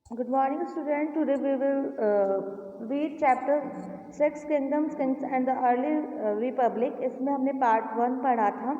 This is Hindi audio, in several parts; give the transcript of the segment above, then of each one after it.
Good morning, student. Today we will read chapter Six Kingdoms, Kings and the Early Republic. इसमें हमने पार्ट 1 पढ़ा था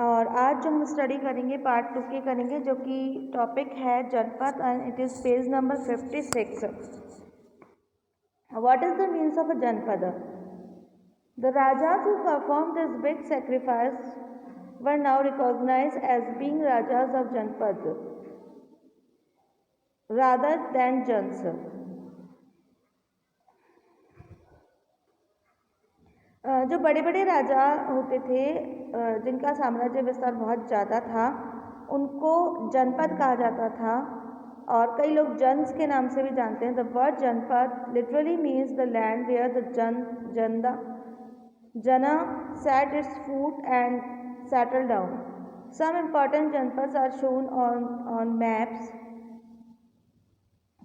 और आज जो हम स्टडी करेंगे पार्ट 2 के करेंगे, जो कि टॉपिक है जनपद and it is page number 56. What is the means of a janpada? The rajas who performed this big sacrifice were now recognized as being rajas of janpad rather than jans. जो बड़े बड़े राजा होते थे जिनका साम्राज्य विस्तार बहुत ज़्यादा था, उनको जनपद कहा जाता था और कई लोग जन्स के नाम से भी जानते हैं. The word janapada literally means the land where the jana sat its foot and settled down. Some important janpads are shown on maps.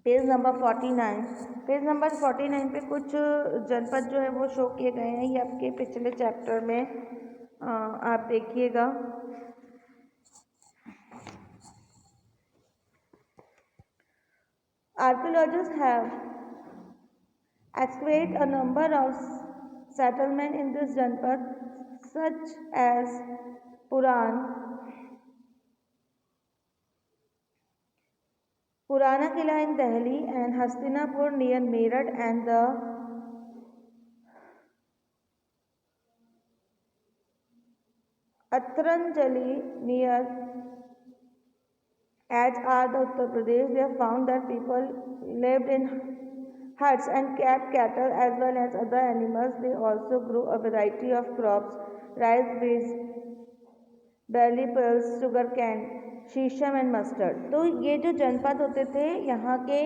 Page number 49 पे कुछ जनपद जो है वो शो किए गए हैं. ये आपके पिछले चैप्टर में आप देखिएगा. Archaeologists have excavated a number of settlements in this janpad such as Purana Kila in Delhi and Hastinapur near Meerut and the Atranjali near Ajhar, Uttar Pradesh. They have found that people lived in huts and kept cattle as well as other animals. They also grew a variety of crops: rice, beans, barley pearls, sugar cane, शीशम एंड मस्टर्ड. तो ये जो जनपद होते थे, यहाँ के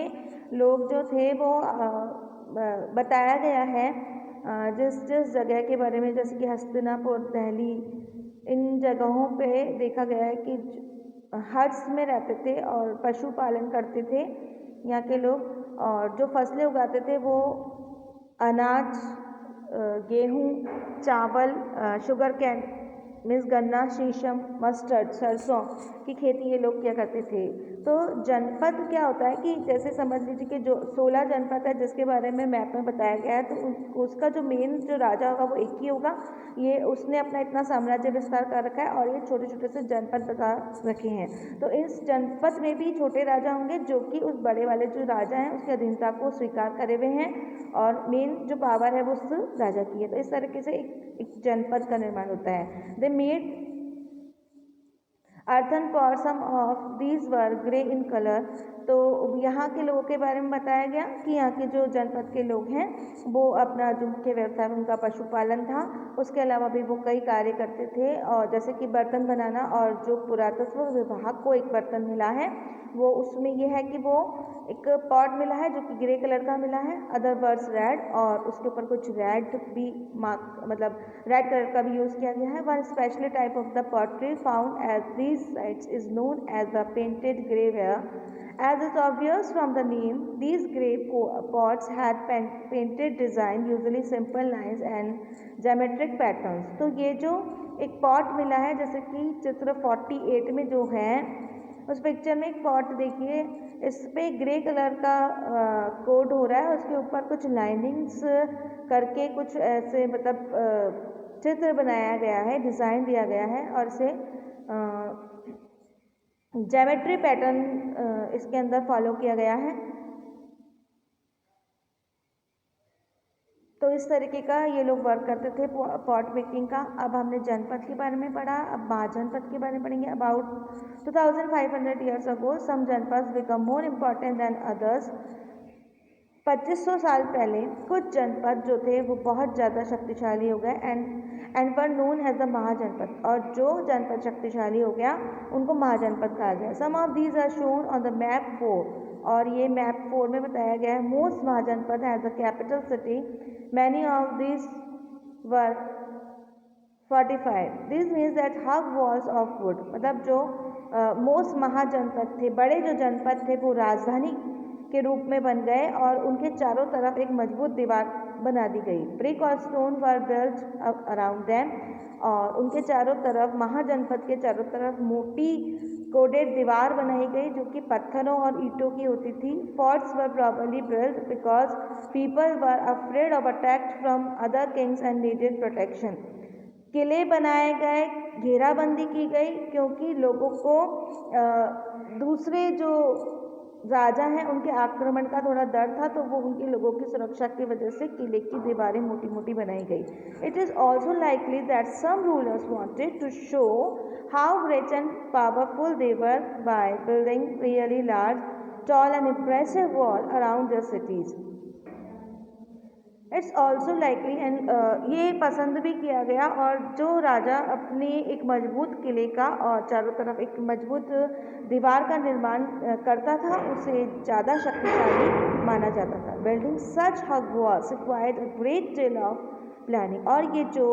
लोग जो थे वो बताया गया है जिस जगह के बारे में, जैसे कि हस्तिनापुर, दिल्ली, इन जगहों पे देखा गया है कि हट्स में रहते थे और पशुपालन करते थे यहाँ के लोग. और जो फसलें उगाते थे वो अनाज, गेहूँ, चावल, शुगर कैन मीन्स गन्ना, शीशम, मस्टर्ड, सरसों की खेती ये लोग क्या करते थे. तो जनपद क्या होता है कि जैसे समझ लीजिए कि जो 16 जनपद है जिसके बारे में मैप में बताया गया है, तो उसका जो मेन जो राजा होगा वो एक ही होगा. ये उसने अपना इतना साम्राज्य विस्तार कर रखा है और ये छोटे छोटे से जनपद बता रखे हैं. तो इस जनपद में भी छोटे राजा होंगे जो कि उस बड़े वाले जो राजा हैं उसकी अधीनता को स्वीकार करे हुए हैं और मेन जो पावर है वो उस राजा की है. तो इस तरीके से एक जनपद का निर्माण होता है. They made earthen pots, some of these were grey in color. तो यहाँ के लोगों के बारे में बताया गया कि यहाँ के जो जनपद के लोग हैं वो अपना जो मुख्य व्यवसाय उनका पशुपालन था. उसके अलावा भी वो कई कार्य करते थे और जैसे कि बर्तन बनाना, और जो पुरातत्व विभाग को एक बर्तन मिला है वो उसमें ये है कि वो एक पॉट मिला है जो कि ग्रे कलर का मिला है, अदर वर्ड्स रेड, और उसके ऊपर कुछ रेड भी मार्क मतलब रेड कलर का भी यूज़ किया गया है. One specially type of the pottery found at these sites is known as the painted grey ware. As is obvious from the name, these grey pots had painted design, usually simple lines and geometric patterns. तो ये जो एक पॉट मिला है, जैसे कि चित्र 48 में जो है उस पिक्चर में एक पॉट देखिए, इस पे ग्रे कलर का कोड हो रहा है, उसके ऊपर कुछ लाइनिंग्स करके कुछ ऐसे मतलब चित्र बनाया गया है, डिज़ाइन दिया गया है और इसे ज्योमेट्री पैटर्न इसके अंदर फॉलो किया गया है. तो इस तरीके का ये लोग वर्क करते थे पॉट मेकिंग का. अब हमने जनपद के बारे में पढ़ा, अब महाजनपद के बारे में पढ़ेंगे. About 2500 years ago some janpads become more important than others. 2500 साल पहले कुछ जनपद जो थे वो बहुत ज़्यादा शक्तिशाली हो गए and were known as the mahajanapada. और जो जनपद शक्तिशाली हो गया उनको महाजनपद कहा गया. Some of these are shown on the map 4, और ये मैप 4 में बताया गया है. Most mahajanapada has the capital city. Many of these were fortified. This means that hug walls of wood. मतलब जो मोस्ट महाजनपद थे, बड़े जो जनपद थे वो राजधानी के रूप में बन गए और उनके चारों तरफ एक मजबूत दीवार बना दी गई. ब्रिक और stone were built around them, और उनके चारों तरफ, महाजनपद के चारों तरफ मोटी कोडेड दीवार बनाई गई जो कि पत्थरों और ईंटों की होती थी। Forts were properly built because people were afraid of attack from other Kings and needed protection. किले बनाए गए, घेराबंदी की गई क्योंकि लोगों को दूसरे जो राजा हैं उनके आक्रमण का थोड़ा डर था, तो वो उनके लोगों की सुरक्षा की वजह से किले की दीवारें मोटी मोटी बनाई गई। It is also likely that some rulers wanted to show how rich and powerful they were by building really large, tall and impressive wall around their cities. It's also likely and ये पसंद भी किया गया, और जो राजा अपने एक मजबूत किले का और चारों तरफ एक मजबूत दीवार का निर्माण करता था उसे ज़्यादा शक्तिशाली माना जाता था। Building such hug walls required a great deal of planning, और ये जो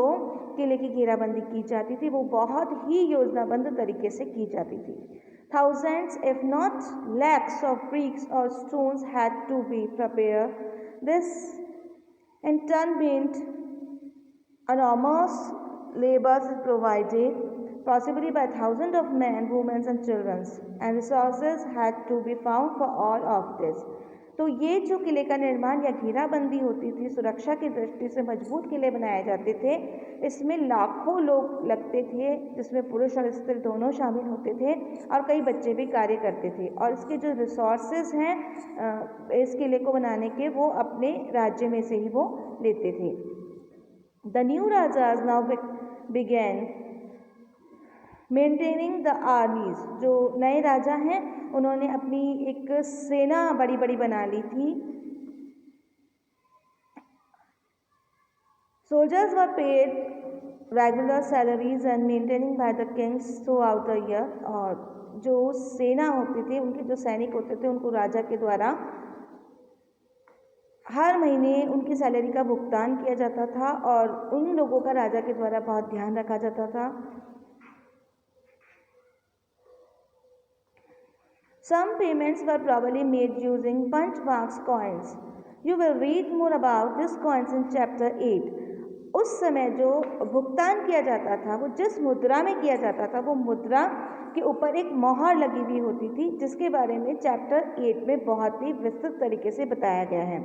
किले की घेराबंदी की जाती थी वो बहुत ही योजनाबद्ध तरीके से की जाती थी। Thousands if not lakhs of bricks or stones had to be prepared. This in turn meant enormous labors provided, possibly by thousands of men, women and children, and resources had to be found for all of this. तो ये जो किले का निर्माण या घेराबंदी होती थी, सुरक्षा की दृष्टि से मजबूत किले बनाए जाते थे, इसमें लाखों लोग लगते थे जिसमें पुरुष और स्त्री दोनों शामिल होते थे, और कई बच्चे भी कार्य करते थे। और इसके जो रिसोर्सेज हैं इस किले को बनाने के, वो अपने राज्य में से ही वो लेते थे। The new rajas now began maintaining the armies. जो नए राजा हैं उन्होंने अपनी एक सेना बड़ी बड़ी बना ली थी। Soldiers were paid regular salaries and maintaining by the Kings through out the year. और जो सेना होती थी, उनके जो सैनिक होते थे, उनको राजा के द्वारा हर महीने उनकी सैलरी का भुगतान किया जाता था, और उन लोगों का राजा के द्वारा बहुत ध्यान रखा जाता था। Some payments were probably made using punch marks coins. You will read more about these coins in chapter 8. उस समय जो भुगतान किया जाता था वो जिस मुद्रा में किया जाता था, वो मुद्रा के ऊपर एक मोहर लगी हुई होती थी, जिसके बारे में चैप्टर 8 में बहुत ही विस्तृत तरीके से बताया गया है।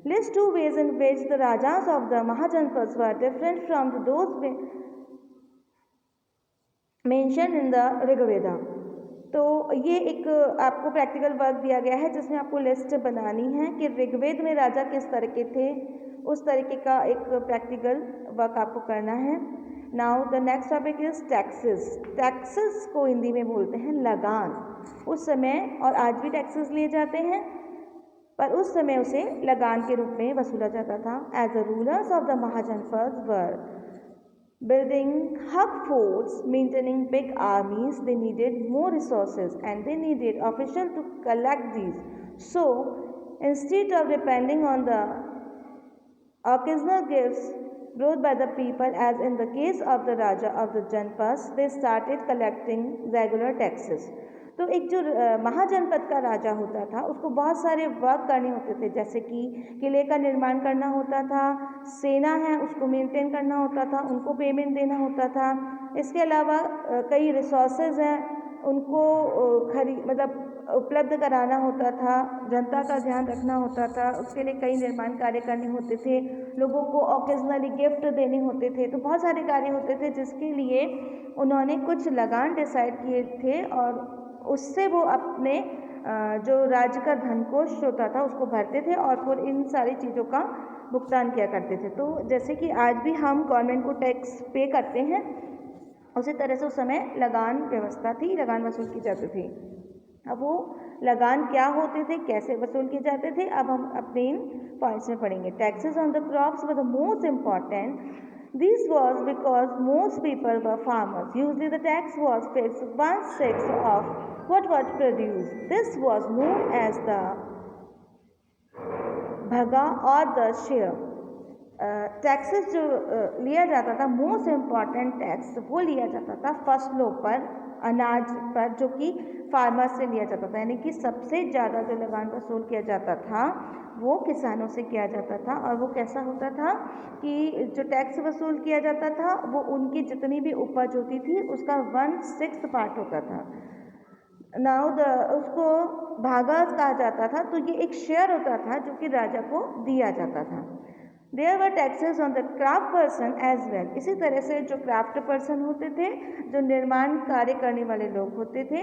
List two ways in which the rajas of the Mahajanpads were different from those mentioned in the Rigveda. तो ये एक आपको प्रैक्टिकल वर्क दिया गया है जिसमें आपको लिस्ट बनानी है कि ऋग्वेद में राजा किस तरह के थे, उस तरीके का एक प्रैक्टिकल वर्क आपको करना है। Now the next topic is taxes. Taxes को हिंदी में बोलते हैं लगान। उस समय, और आज भी टैक्सेस लिए जाते हैं, पर उस समय उसे लगान के रूप में वसूला जाता था। As the rulers of the mahajanapada were building hug forts, maintaining big armies, they needed more resources and they needed officials to collect these. So, instead of depending on the occasional gifts brought by the people, as in the case of the Raja of the Janpads, they started collecting regular taxes. तो एक जो महाजनपद का राजा होता था उसको बहुत सारे वर्क करने होते थे, जैसे कि किले का निर्माण करना होता था, सेना है उसको मेंटेन करना होता था, उनको पेमेंट देना होता था। इसके अलावा कई रिसोर्सेज हैं उनको उपलब्ध कराना होता था, जनता का ध्यान रखना होता था, उसके लिए कई निर्माण कार्य करने होते थे, लोगों को ऑकेजनली गिफ्ट देने होते थे। तो बहुत सारे कार्य होते थे जिसके लिए उन्होंने कुछ लगान डिसाइड किए थे, और उससे वो अपने जो राज्य का धनकोष होता था उसको भरते थे और फिर इन सारी चीज़ों का भुगतान किया करते थे। तो जैसे कि आज भी हम गवर्नमेंट को टैक्स पे करते हैं, उसी तरह से उस समय लगान व्यवस्था थी, लगान वसूल की जाती थी। अब वो लगान क्या होते थे, कैसे वसूल किए जाते थे, अब हम अपने इन पॉइंट्स में पढ़ेंगे। Taxes on the crops were the most important. This was because most people were farmers. Usually the tax was fixed 1/6 of what was produced. This was known as the bhaga or the share. Taxes जो लिया जाता था, मोस्ट इम्पॉर्टेंट टैक्स वो लिया जाता था फसलों पर, अनाज पर, जो कि फार्मर से लिया जाता था। यानी कि सबसे ज़्यादा जो लगान वसूल किया जाता था वो किसानों से किया जाता था। और वो कैसा होता था कि जो टैक्स वसूल किया जाता था वो उनकी जितनी भी उपज होती थी उसका 1/6 पार्ट होता था। नाउ द उसको भागास कहा जाता था। तो ये एक शेयर होता था जो कि राजा को दिया जाता था। There were taxes on the craft person as well. इसी तरह से जो क्राफ्ट पर्सन होते थे, जो निर्माण कार्य करने वाले लोग होते थे,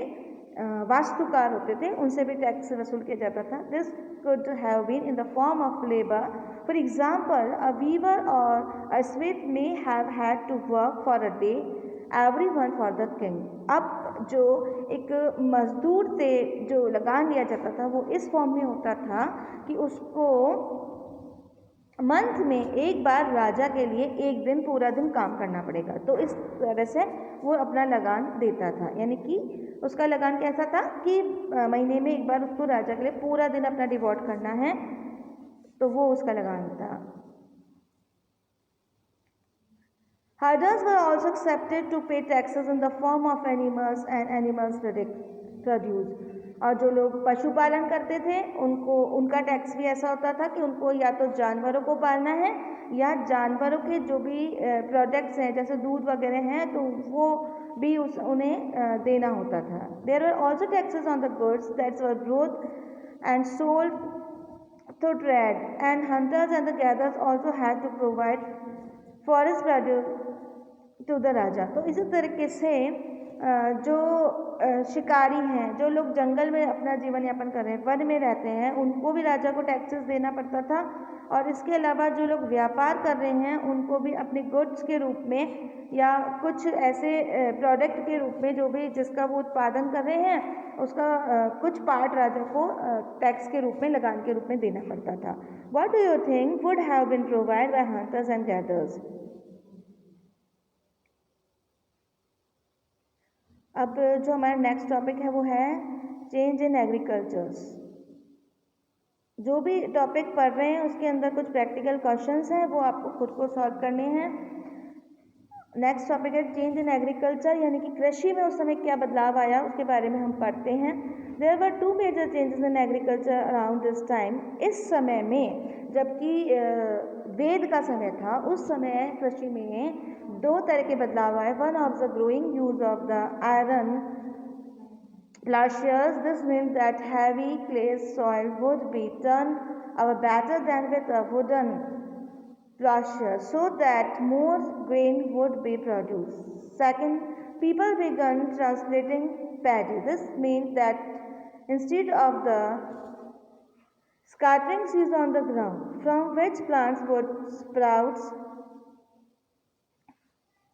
वास्तुकार होते थे, उनसे भी टैक्स वसूल किया जाता था। This could have been in the form of labour. For example, a weaver or a smith may have had to work for a day every one for the king. अब जो एक मजदूर से जो लगान लिया जाता था वो इस फॉर्म में होता था कि उसको मंथ में एक बार राजा के लिए एक दिन पूरा दिन काम करना पड़ेगा। तो इस तरह से वो अपना लगान देता था, यानी कि उसका लगान कैसा था कि महीने में एक बार उसको राजा के लिए पूरा दिन अपना डिवोट करना है, तो वो उसका लगान था। Herders were also accepted to pay taxes in the form of animals and animals produce. और जो लोग पशुपालन करते थे उनको उनका टैक्स भी ऐसा होता था कि उनको या तो जानवरों को पालना है या जानवरों के जो भी प्रोडक्ट्स हैं जैसे दूध वगैरह हैं तो वो भी उन्हें देना होता था। There are also taxes on the goods that's were growth and sold through trade and hunters and the gatherers also had to provide forest produce to the raja. तो इसी तरीके से जो शिकारी हैं, जो लोग जंगल में अपना जीवन यापन कर रहे हैं, वन में रहते हैं, उनको भी राजा को टैक्सेस देना पड़ता था। और इसके अलावा जो लोग व्यापार कर रहे हैं उनको भी अपने गुड्स के रूप में या कुछ ऐसे प्रोडक्ट के रूप में जो भी जिसका वो उत्पादन कर रहे हैं उसका कुछ पार्ट राजा को टैक्स के रूप में, लगान के रूप में देना पड़ता था। What do you think would have been provide by hunters and gatherers? अब जो हमारा नेक्स्ट टॉपिक है वो है चेंज इन एग्रीकल्चर्स। जो भी टॉपिक पढ़ रहे हैं उसके अंदर कुछ प्रैक्टिकल क्वेश्चंस हैं, वो आपको खुद को सॉल्व करने हैं। नेक्स्ट टॉपिक है चेंज इन एग्रीकल्चर, यानी कि कृषि में उस समय क्या बदलाव आया उसके बारे में हम पढ़ते हैं। There were two major changes in agriculture around this time. इस समय में, जबकि वेद का समय था, उस समय कृषि में दो तरह के बदलाव आए। One of the growing use of the iron plowshares. This meant that heavy clay soil would be turned over better than with a wooden plowshare, so that more grain would be produced. Second, people began transplanting paddy. This meant that instead of the scattering seeds on the ground from which plants would sprout,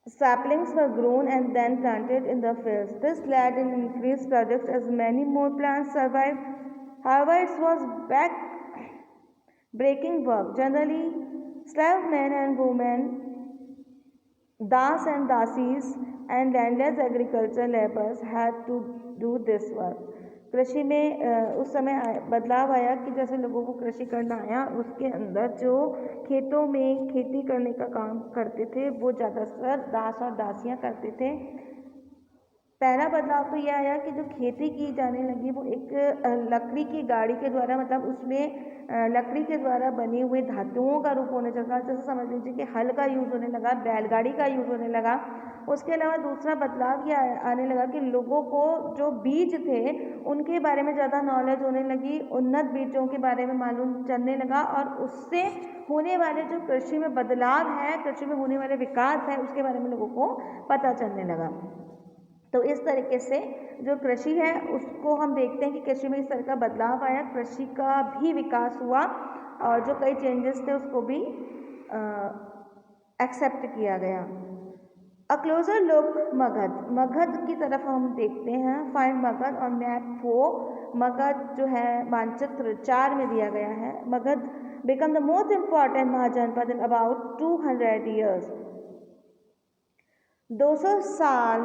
saplings were grown and then planted in the fields. This led in increased production as many more plants survived. However, it was back-breaking work. Generally, slave men and women, das and dasis, and landless agricultural laborers had to do this work. कृषि में उस समय बदलाव आया कि जैसे लोगों को कृषि करना आया, उसके अंदर जो खेतों में खेती करने का काम करते थे वो ज़्यादातर दास और दासियाँ करते थे। पहला बदलाव तो यह आया कि जो खेती की जाने लगी वो एक लकड़ी की गाड़ी के द्वारा, मतलब उसमें लकड़ी के द्वारा बने हुए धातुओं का रूप होने लगा। जैसे समझ लीजिए कि हल का यूज़ होने लगा, बैलगाड़ी का यूज़ होने लगा। उसके अलावा दूसरा बदलाव ये आने लगा कि लोगों को जो बीज थे उनके बारे में ज़्यादा नॉलेज होने लगी, उन्नत बीजों के बारे में मालूम चलने लगा और उससे होने वाले जो कृषि में बदलाव है, कृषि में होने वाले विकास है, उसके बारे में लोगों को पता चलने लगा। तो इस तरीके से जो कृषि है उसको हम देखते हैं कि कृषि में इस तरह का बदलाव आया, कृषि का भी विकास हुआ और जो कई चेंजेस थे उसको भी एक्सेप्ट किया गया। A closer look Magadha. Magadha की तरफ हम देखते हैं। Find Magadha on map 4। Magadha जो है मानचित्र 4 में दिया गया है। Magadha become the most important mahajanapada in about 200 years। 200 साल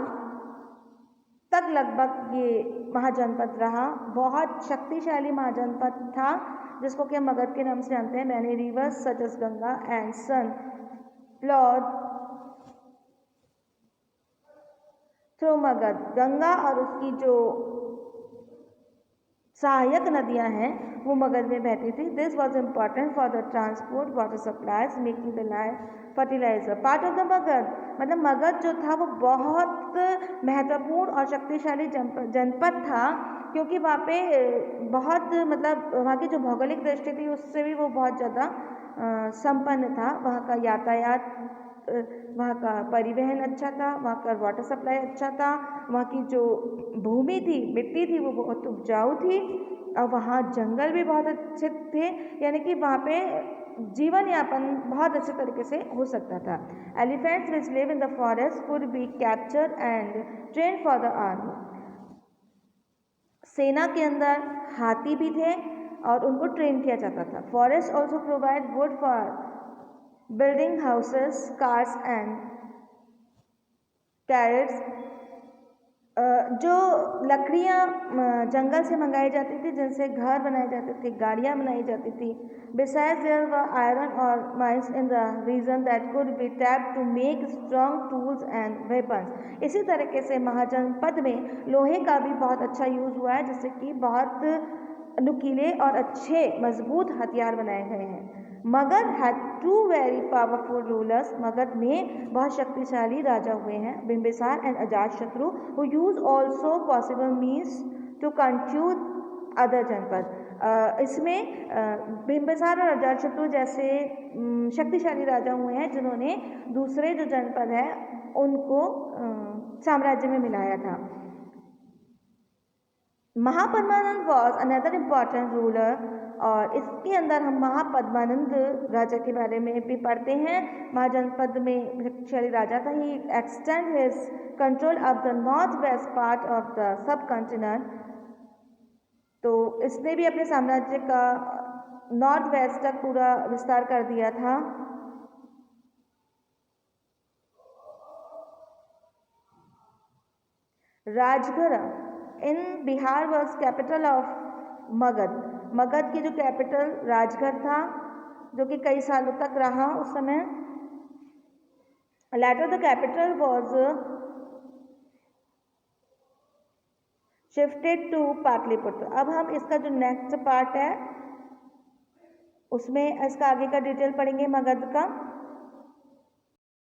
तक लगभग ये महाजनपद रहा। बहुत शक्तिशाली महाजनपद था जिसको कि हम मगध के नाम से जानते हैं। Many rivers such as Ganga and Son flowed through Magadha. Ganga और उसकी जो सहायक नदियां हैं वो मगध में बहती थी। This was important for the transport water supplies making the land fertilizer part of the Magadha. मतलब मगध जो था वो बहुत महत्वपूर्ण और शक्तिशाली जनपद था, क्योंकि वहाँ पे बहुत मतलब वहाँ की जो भौगोलिक दृष्टि थी उससे भी वो बहुत ज़्यादा संपन्न था। वहाँ का यातायात, वहाँ का परिवहन अच्छा था, वहाँ का वाटर सप्लाई अच्छा था, वहाँ की जो भूमि थी, मिट्टी थी, वो बहुत उपजाऊ थी, और वहाँ जंगल भी बहुत अच्छे थे, यानी कि वहाँ पे जीवन यापन बहुत अच्छे तरीके से हो सकता था। Elephants which live in the forest could be captured and train for the army. सेना के अंदर हाथी भी थे और उनको ट्रेन किया जाता था। Forest also provide wood for building houses, carts and chariots. जो लकड़ियाँ जंगल से मंगाई जाती थी, जिनसे घर बनाए जाते थे, गाड़ियाँ बनाई जाती थी। Besides there were iron ore mines in the region that could be tapped to make strong tools and weapons. इसी तरीके से महाजनपद में लोहे का भी बहुत अच्छा यूज़ हुआ है, जिससे कि बहुत नुकीले और अच्छे मजबूत हथियार बनाए गए हैं। Magadha had two very powerful rulers. Magadha में बहुत शक्तिशाली राजा हुए हैं, Bimbisara and Ajatashatru, who use also possible means to conquer other janapada. इसमें बिंबिसार और अजातशत्रु जैसे शक्तिशाली राजा हुए हैं, जिन्होंने दूसरे जो जनपद है उनको साम्राज्य में मिलाया था। Mahapadmananda was another important ruler, और इसके अंदर हम महापद्मानंद राजा के बारे में भी पढ़ते हैं। महाजनपद में शक्तिशाली राजा था। He extend his control of the north west part of the subcontinent. तो इसने भी अपने साम्राज्य का नॉर्थ वेस्ट तक पूरा विस्तार कर दिया था। Rajgarh in Bihar was capital of Magadha. Magadha की जो कैपिटल राजगढ़ था, जो कि कई सालों तक रहा उस समय। Later the capital was shifted to Pataliputra. अब हम इसका जो नेक्स्ट पार्ट है उसमें इसका आगे का डिटेल पढ़ेंगे मगध का।